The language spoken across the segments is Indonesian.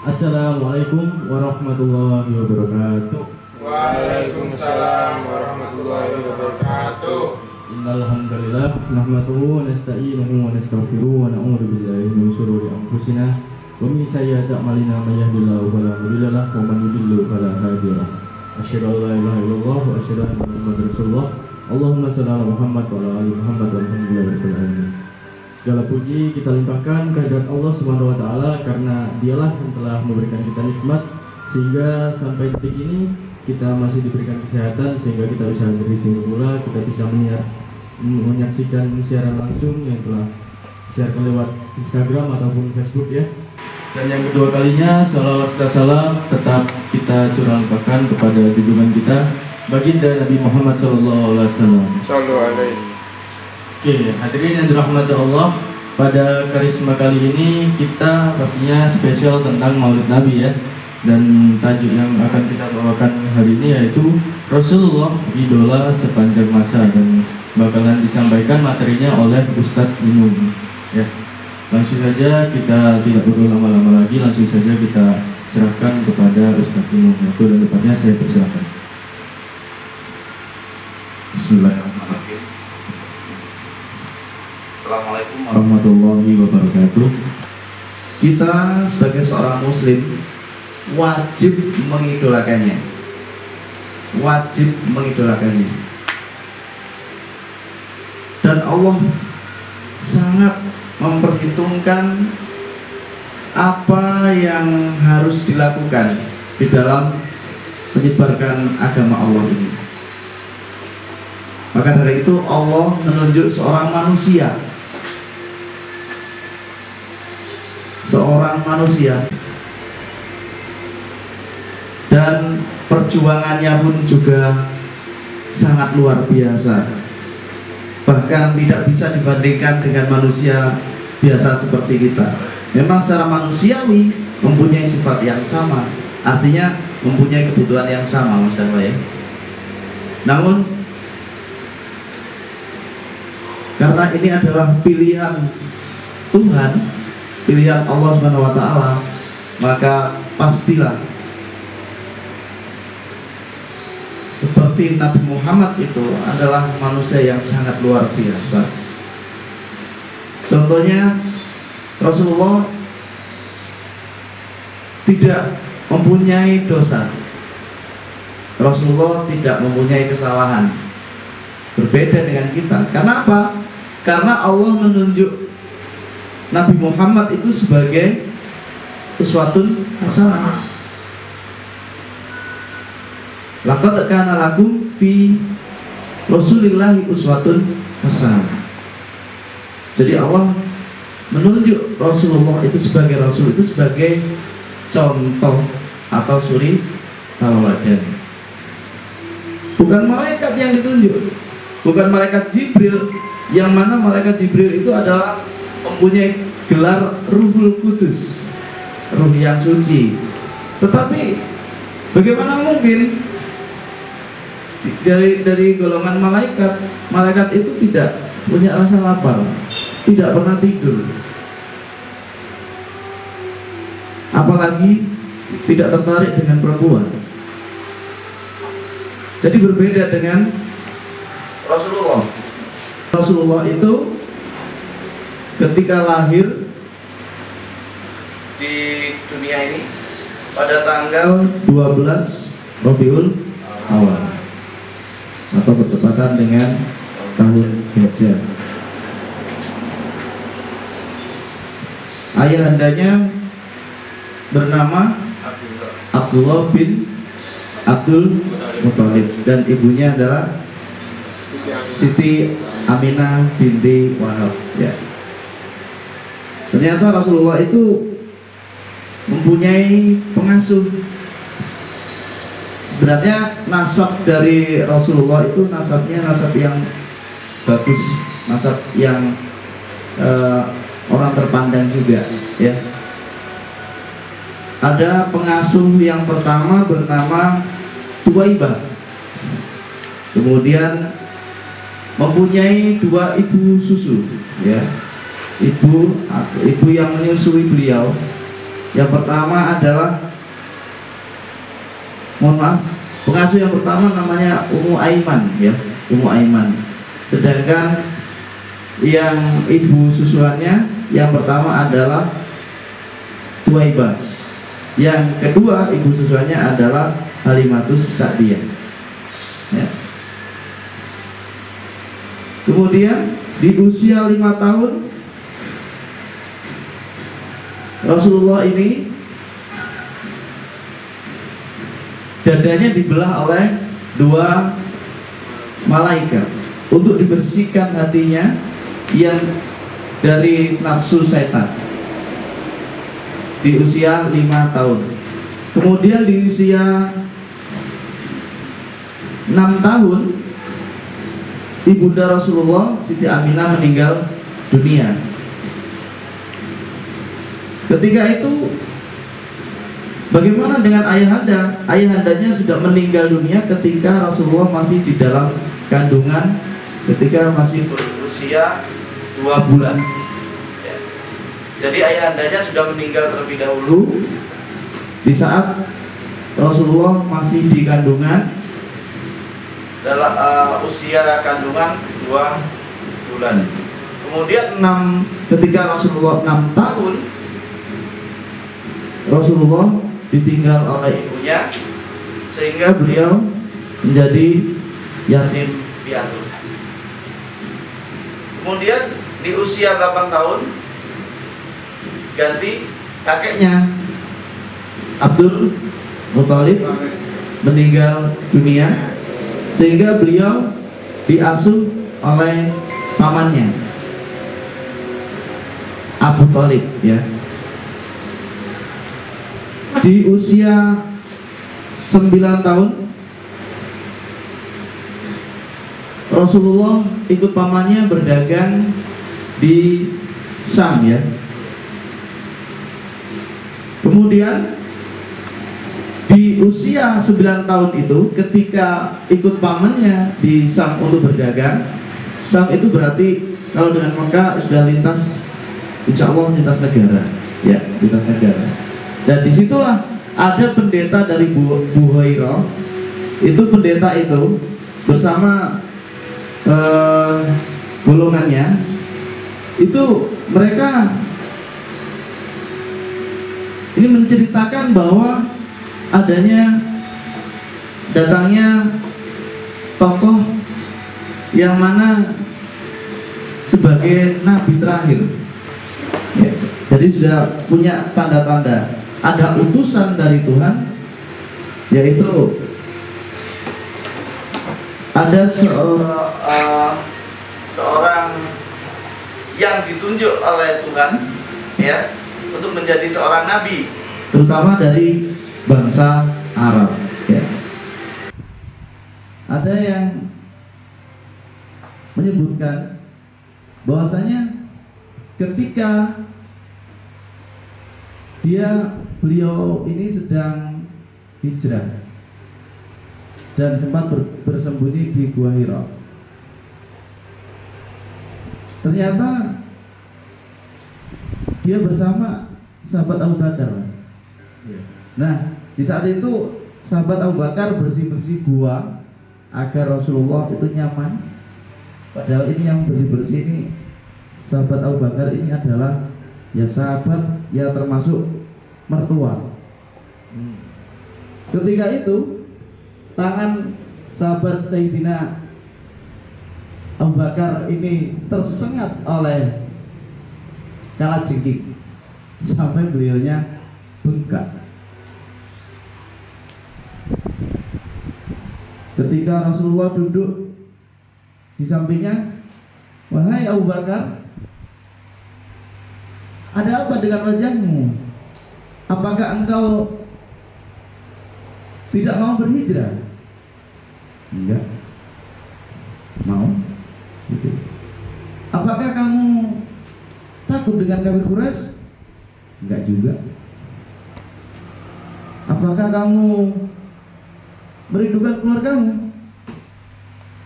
Assalamualaikum warahmatullahi wabarakatuh. Waalaikumsalam warahmatullahi wabarakatuh. Innal hamdalillah nahmaduhu wa nasta'inuhu wa nastaghfiruhu wa na'udzu billahi min shururi anfusina wa min sayyiati a'malina may yahdihillahu fala mudilla lahu wa man yudlil fala hadiya lahu. Asyhadu an la ilaha illallah wa asyhadu anna Muhammadar Rasulullah. Allahumma shalli ala Muhammad wa ala ali Muhammad walhamdulillahi alamin. Segala puji kita limpahkan kehadirat Allah Subhanahu wa taala karena Dialah yang telah memberikan kita nikmat sehingga sampai detik ini kita masih diberikan kesehatan sehingga kita bisa hadir di sini pula, kita bisa menyaksikan siaran langsung yang telah disiarkan lewat Instagram ataupun Facebook ya. Dan yang kedua kalinya salawat serta salam tetap kita curahkan kepada junjungan kita baginda Nabi Muhammad SAW. Oke, hadirin yang dirahmati Allah, pada karisma kali ini kita pastinya spesial tentang Maulid Nabi ya. Dan tajuk yang akan kita bawakan hari ini yaitu Rasulullah Idola Sepanjang Masa, dan bakalan disampaikan materinya oleh Ustadz Inung ya. Langsung saja, kita tidak perlu lama-lama lagi, langsung saja kita serahkan kepada Ustadz Inung. Waktu dan tempatnya saya persilakan. Bismillahirrahmanirrahim. Assalamualaikum warahmatullahi wabarakatuh. Kita sebagai seorang muslim wajib mengidolakannya. Wajib mengidolakannya. Dan Allah sangat memperhitungkan apa yang harus dilakukan di dalam menyebarkan agama Allah ini. Maka dari itu Allah menunjuk seorang manusia. Seorang manusia. Dan perjuangannya pun juga sangat luar biasa. Bahkan tidak bisa dibandingkan dengan manusia biasa seperti kita. Memang secara manusiawi mempunyai sifat yang sama, artinya mempunyai kebutuhan yang sama, Mas Dawa ya. Namun karena ini adalah pilihan Tuhan, pilihan Allah Subhanahu wa taala, maka pastilah seperti Nabi Muhammad itu adalah manusia yang sangat luar biasa. Contohnya Rasulullah tidak mempunyai dosa. Rasulullah tidak mempunyai kesalahan. Berbeda dengan kita. Karena apa? Karena Allah menunjuk Nabi Muhammad itu sebagai uswatun hasanah. Laqad kana lakum fi Rasulillahi uswatun hasanah. Jadi Allah menunjuk Rasulullah itu sebagai Rasul, itu sebagai contoh atau suri tauladan. Bukan malaikat yang ditunjuk, bukan malaikat Jibril, yang mana malaikat Jibril itu adalah mempunyai gelar Ruhul Kudus, ruh yang suci. Tetapi bagaimana mungkin dari golongan malaikat itu tidak punya rasa lapar, tidak pernah tidur, apalagi tidak tertarik dengan perempuan. Jadi berbeda dengan Rasulullah. Rasulullah itu ketika lahir di dunia ini pada tanggal 12 Rabiul Awal atau bertepatan dengan tahun Gajah. Ayahandanya bernama Abdullah bin Abdul Muthalib dan ibunya adalah Siti Aminah binti Wahab ya. Ternyata Rasulullah itu mempunyai pengasuh. Sebenarnya nasab dari Rasulullah itu nasabnya nasab yang bagus, nasab yang orang terpandang juga ya. Ada pengasuh yang pertama bernama Tuwaibah. Kemudian mempunyai dua ibu susu ya. Ibu yang menyusui beliau Yang pertama adalah, mohon maaf, pengasuh yang pertama namanya Ummu Aiman ya, Ummu Aiman. Sedangkan yang ibu susuannya yang pertama adalah Tuwaibah. Yang kedua ibu susuannya adalah Halimatus Sa'diyah ya. Kemudian di usia 5 tahun Rasulullah ini dadanya dibelah oleh 2 malaikat untuk dibersihkan hatinya yang dari nafsu setan di usia 5 tahun. Kemudian di usia 6 tahun ibunda Rasulullah Siti Aminah meninggal dunia. Ketika itu bagaimana dengan ayahanda? Ayahandanya sudah meninggal dunia ketika Rasulullah masih di dalam kandungan, ketika masih berusia 2 bulan ya. Jadi ayahandanya sudah meninggal terlebih dahulu di saat Rasulullah masih di kandungan dalam usia kandungan 2 bulan. Kemudian ketika Rasulullah 6 tahun Rasulullah ditinggal oleh ibunya sehingga beliau menjadi yatim piatu. Kemudian di usia 8 tahun ganti kakeknya Abdul Muthalib meninggal dunia sehingga beliau diasuh oleh pamannya Abu Thalib ya. Di usia 9 tahun Rasulullah ikut pamannya berdagang di Syam ya. Kemudian di usia 9 tahun itu ketika ikut pamannya di Syam untuk berdagang. Syam itu berarti kalau dengan Mekah sudah lintas, insya Allah lintas negara ya, lintas negara. Dan disitulah ada pendeta dari Buhairah. Itu pendeta itu bersama golongannya itu mereka ini menceritakan bahwa datangnya tokoh yang mana sebagai nabi terakhir ya. Jadi sudah punya tanda-tanda ada utusan dari Tuhan, yaitu ada seorang yang ditunjuk oleh Tuhan ya untuk menjadi seorang nabi, terutama dari bangsa Arab ya. Ada yang menyebutkan bahwasanya ketika beliau ini sedang hijrah dan sempat bersembunyi di Gua Hira. Ternyata dia bersama sahabat Abu Bakar, Mas. Nah, di saat itu sahabat Abu Bakar bersih-bersih gua agar Rasulullah itu nyaman. Padahal ini yang bersih-bersih ini sahabat Abu Bakar ini adalah ya sahabat ya termasuk mertua. Ketika itu tangan sahabat Sayyidina Abu Bakar ini tersengat oleh kalajengking sampai beliaunya bengkak. Ketika Rasulullah duduk di sampingnya, "Wahai Abu Bakar, ada apa dengan wajahmu? Apakah engkau tidak mau berhijrah?" "Enggak." "Mau?" Gitu. "Apakah kamu takut dengan kafir Quraisy?" "Enggak juga." "Apakah kamu merindukan keluargamu?"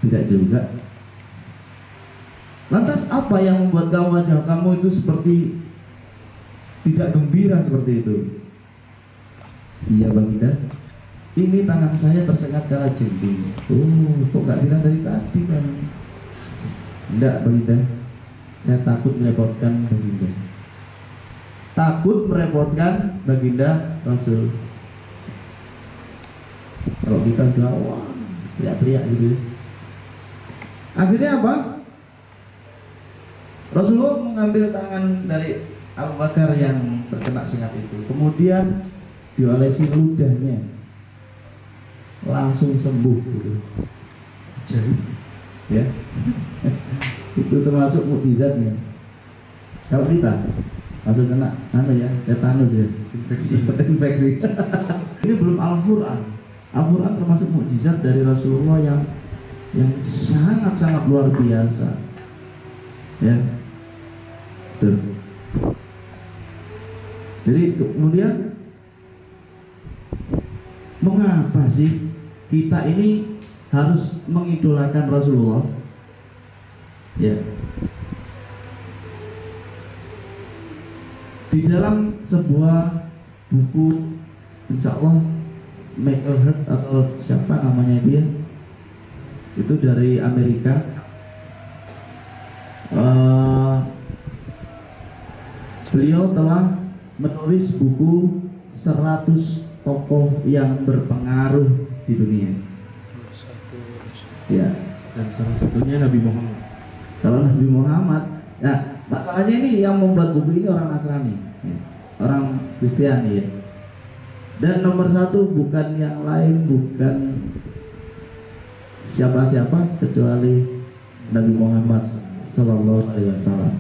"Tidak juga." "Lantas apa yang membuat wajah kamu itu seperti tidak gembira seperti itu. Iya Baginda, ini tangan saya tersengat kala jengking. Oh, kok nggak bilang dari tadi kan? Enggak Baginda, saya takut merepotkan Baginda. Takut merepotkan Baginda Rasul. Kalau kita sudah wah, teriak-teriak gitu. Akhirnya apa? Rasulullah mengambil tangan dari Abu Bakar yang terkena sengat itu, kemudian diolesi ludahnya, langsung sembuh gitu. Jadi Ya, itu termasuk mukjizatnya. Kalau kita langsung kena tetanus ya, infeksi. Ini belum Al-Quran. Al-Quran termasuk mukjizat dari Rasulullah yang sangat-sangat luar biasa. Ya, tuh. Jadi kemudian mengapa sih kita ini harus mengidolakan Rasulullah? Ya. Di dalam sebuah buku, insya Allah Michael Hurt atau siapa namanya dia, itu dari Amerika. Beliau telah menulis buku 100 tokoh yang berpengaruh di dunia. Ya. Dan salah satunya Nabi Muhammad. Kalau Nabi Muhammad, ya masalahnya ini yang membuat buku ini orang Nasrani, ya, orang Kristiani ya. Dan nomor satu bukan yang lain, bukan siapa-siapa kecuali Nabi Muhammad Sallallahu Alaihi Wasallam.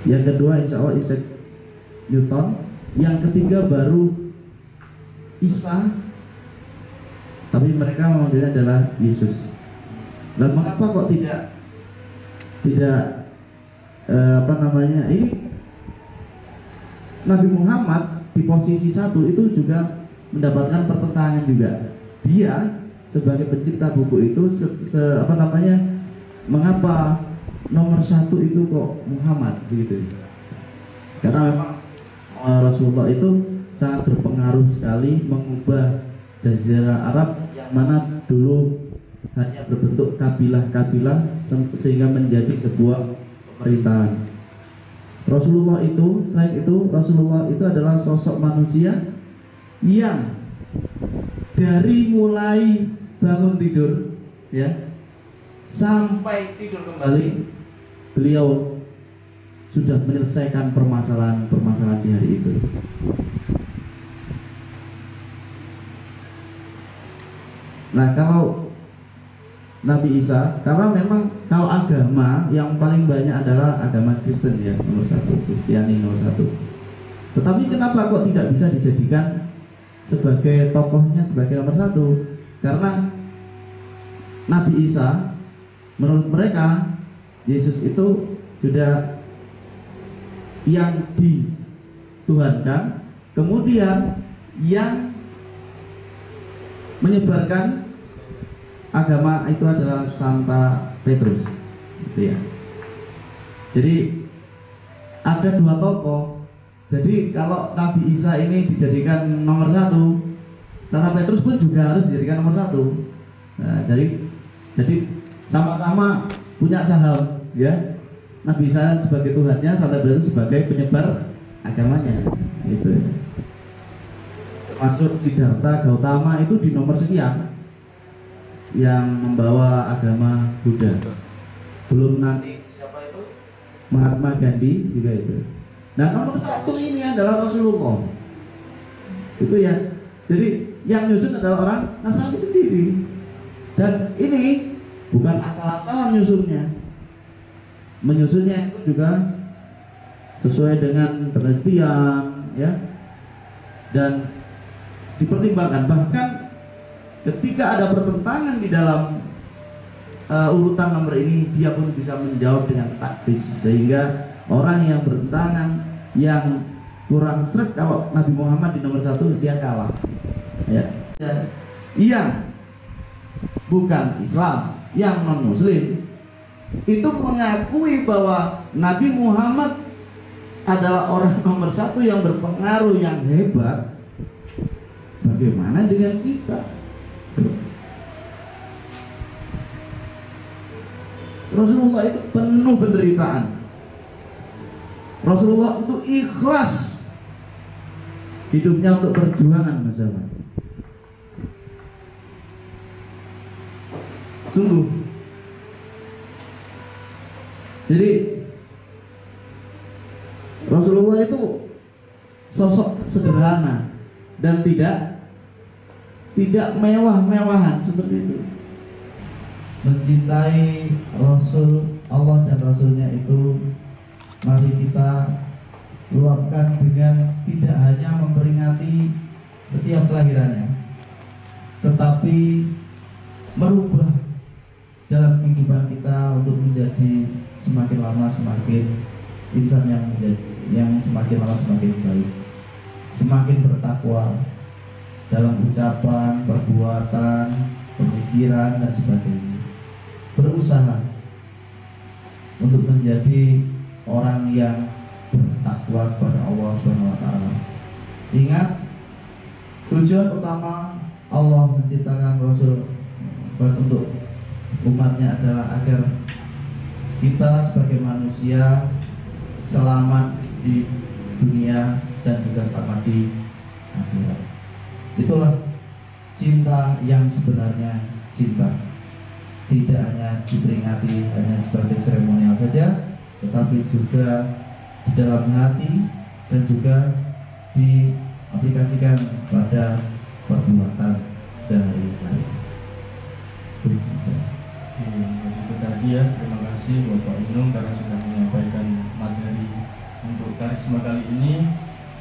Yang kedua insya Allah Isaac Newton. Yang ketiga baru Isa. Tapi mereka memanggilnya adalah Yesus. Dan mengapa kok tidak ini Nabi Muhammad di posisi satu itu juga mendapatkan pertentangan juga. Dia sebagai pencipta buku itu mengapa nomor satu itu kok Muhammad begitu? Karena memang Rasulullah itu sangat berpengaruh sekali mengubah Jazirah Arab yang mana dulu hanya berbentuk kabilah-kabilah sehingga menjadi sebuah pemerintahan. Rasulullah itu, selain itu, Rasulullah itu adalah sosok manusia yang dari mulai bangun tidur ya sampai tidur kembali, beliau sudah menyelesaikan permasalahan di hari itu. Nah, kalau Nabi Isa, karena memang kalau agama yang paling banyak adalah agama Kristen ya, nomor satu, Kristiani nomor satu. Tetapi kenapa kok tidak bisa dijadikan sebagai tokohnya sebagai nomor satu? Karena Nabi Isa, menurut mereka Yesus itu sudah yang dituhankan, kemudian yang menyebarkan agama itu adalah Santa Petrus, gitu ya. Jadi ada dua tokoh. Jadi kalau Nabi Isa ini dijadikan nomor satu, Santa Petrus pun juga harus dijadikan nomor satu. Nah, jadi sama-sama punya saham, ya. Nabi Isa sebagai Tuhannya, Santa Petrus sebagai penyebar agamanya, gitu. Termasuk Siddhartha Gautama itu di nomor sekian yang membawa agama Buddha. Belum nanti siapa itu? Mahatma Gandhi juga itu. Nah, nomor satu ini adalah Rasulullah. Itu ya. Jadi yang nyusun adalah orang Nasrani sendiri. Dan ini bukan asal-asalan nyusunnya. Menyusunnya itu juga sesuai dengan penelitian, ya. Dan dipertimbangkan. Bahkan ketika ada pertentangan di dalam urutan nomor ini, dia pun bisa menjawab dengan taktis, sehingga orang yang bertentangan, yang kurang sreg kalau Nabi Muhammad di nomor satu, dia kalah, ya. Yang bukan Islam, yang non Muslim itu mengakui bahwa Nabi Muhammad adalah orang nomor satu yang berpengaruh, yang hebat, bagaimana dengan kita? Rasulullah itu penuh penderitaan. Rasulullah itu ikhlas hidupnya untuk perjuangan, Mas Zaman. Sungguh. Jadi Rasulullah itu sosok sederhana dan tidak mewah-mewahan seperti itu. Mencintai Rasul Allah dan Rasulnya itu mari kita luapkan dengan tidak hanya memperingati setiap kelahirannya, tetapi merubah dalam kehidupan kita untuk menjadi semakin lama semakin insan yang semakin lama semakin baik, semakin bertakwa dalam ucapan, perbuatan, pemikiran dan sebagainya. Berusaha untuk menjadi orang yang bertakwa kepada Allah Subhanahu wa taala. Ingat, tujuan utama Allah menciptakan Rasul untuk umatnya adalah agar kita sebagai manusia selamat di dunia dan juga selamat di akhirat. Itulah cinta yang sebenarnya cinta. Tidak hanya diperingati hanya sebagai seremonial saja, tetapi juga di dalam hati dan juga diaplikasikan pada perbuatan sehari-hari. Itu tadi ya, terima kasih Bapak Inung karena sudah menyampaikan materi untuk karisma kali ini.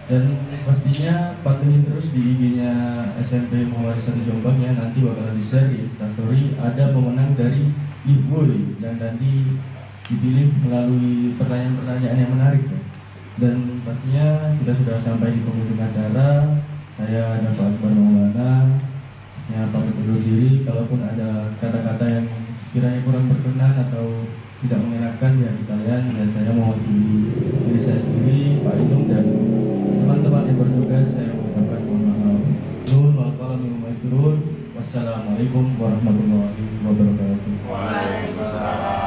Dan pastinya pantengin terus di IG-nya SMP Muhammad Satu Jombang ya, nanti bakalan di-share di Instastory ada pemenang dari giveaway yang nanti dipilih melalui pertanyaan-pertanyaan yang menarik ya. Dan pastinya kita sudah sampai di penghujung acara. Saya Dafa Akbar Maulana ya, pamit undur diri. Kalaupun ada kata-kata yang sekiranya kurang berkenan atau tidak mengenakan ya di kalian, ya saya mewakili diri saya sendiri, Pak Inung dan teman-teman yang bertugas, saya mengucapkan mohon maaf. Nun wal qalam mimma yasturun. Wassalamualaikum warahmatullahi wabarakatuh. Waalaikumsalam.